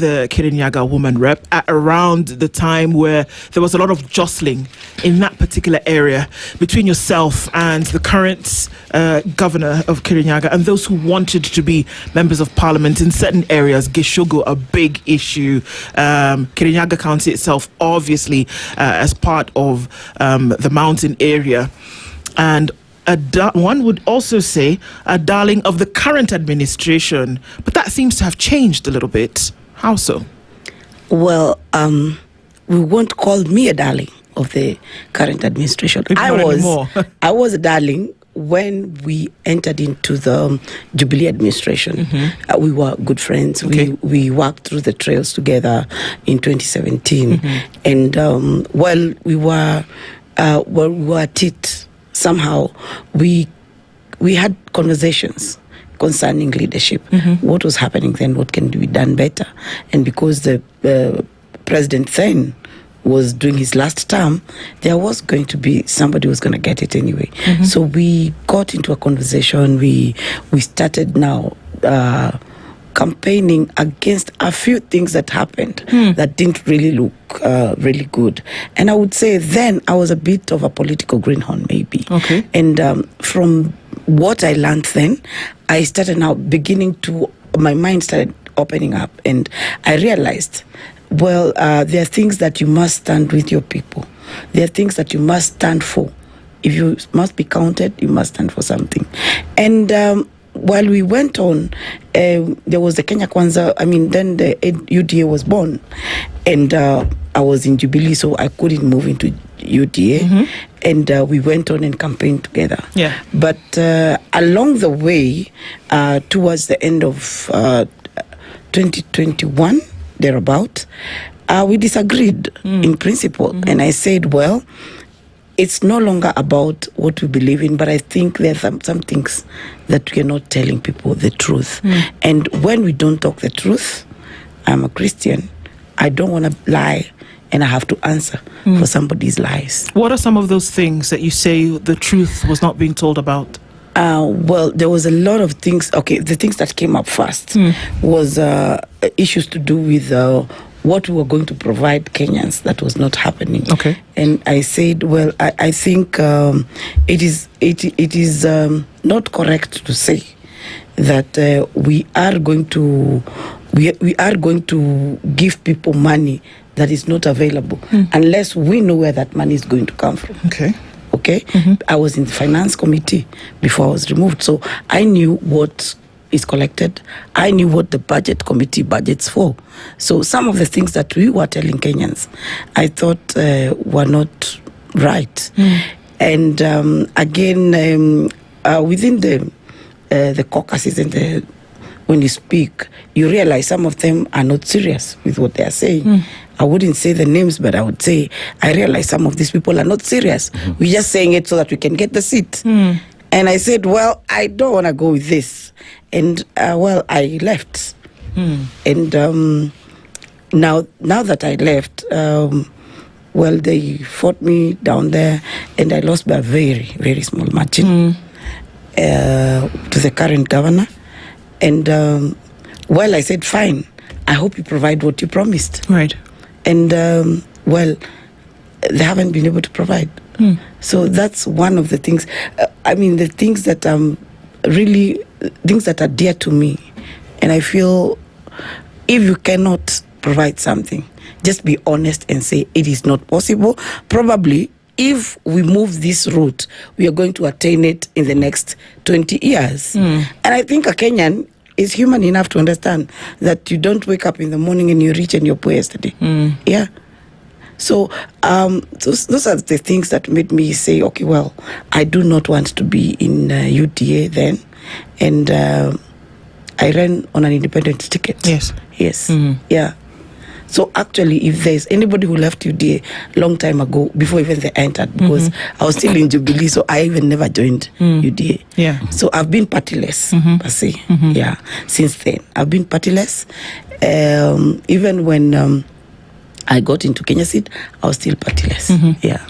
the Kirinyaga woman rep at around the time where there was a lot of jostling in that particular area between yourself and the current governor of Kirinyaga and those who wanted to be members of parliament in certain areas. Gishogo, a big issue. Kirinyaga County itself, obviously, as part of the mountain area. And one would also say a darling of the current administration, but that seems to have changed a little bit. How so? Well, we won't call me a darling of the current administration. I was a darling when we entered into the Jubilee administration. We were good friends. Okay. We worked through the trails together in 2017, and while we were at it. Somehow, we had conversations concerning leadership. What was happening then? What can be done better? And because the president then was doing his last term, there was going to be somebody who was going to get it anyway. So we got into a conversation. We started now campaigning against a few things that happened that didn't really look really good. And I would say then I was a bit of a political greenhorn, maybe. Okay. And from what I learned then, I started now my mind started opening up, and I realized, well, there are things that you must stand with your people. There are things that you must stand for. If you must be counted, you must stand for something. And while we went on, there was the Kenya Kwanza, then the UDA was born. And I was in Jubilee, so I couldn't move into UDA. And we went on and campaigned together. Yeah. But along the way, towards the end of 2021, thereabout, we disagreed in principle. And I said, well, it's no longer about what we believe in, but I think there are some things that we are not telling people the truth. And when we don't talk the truth, I'm a Christian, I don't want to lie, and I have to answer for somebody's lies. What are some of those things that you say the truth was not being told about? Well, there was a lot of things. Okay, the things that came up first was issues to do with what we were going to provide Kenyans that was not happening. Okay. And I said, well, I think it is not correct to say that we are going to give people money that is not available unless we know where that money is going to come from. Okay. Okay. I was in the finance committee before I was removed, so I knew what is collected. I knew what the budget committee budgets for. So some of the things that we were telling Kenyans, I thought were not right. And again, within the caucuses and when you speak, you realize some of them are not serious with what they are saying. I wouldn't say the names, but I would say I realize some of these people are not serious. We're just saying it so that we can get the seat. And I said, well, I don't want to go with this. And, well, I left. And now that I left, well, they fought me down there, and I lost by a very, very small margin to the current governor. And, well, I said, fine, I hope you provide what you promised. Right. And, well, they haven't been able to provide. So that's one of the things. The things that really, things that are dear to me. And I feel if you cannot provide something, just be honest and say it is not possible. Probably, if we move this route, we are going to attain it in the next 20 years. And I think a Kenyan is human enough to understand that you don't wake up in the morning and you're rich and you're poor yesterday. Yeah. So those are the things that made me say, okay, well, I do not want to be in UDA then. And I ran on an independent ticket. Yes. Yeah. So actually, if there's anybody who left UDA long time ago, before even they entered, because I was still in Jubilee, so I even never joined UDA. Yeah. So I've been partyless, per se. Yeah. Since then, I've been partyless. Even when I got into Kenya Seed, I was still partyless. Yeah.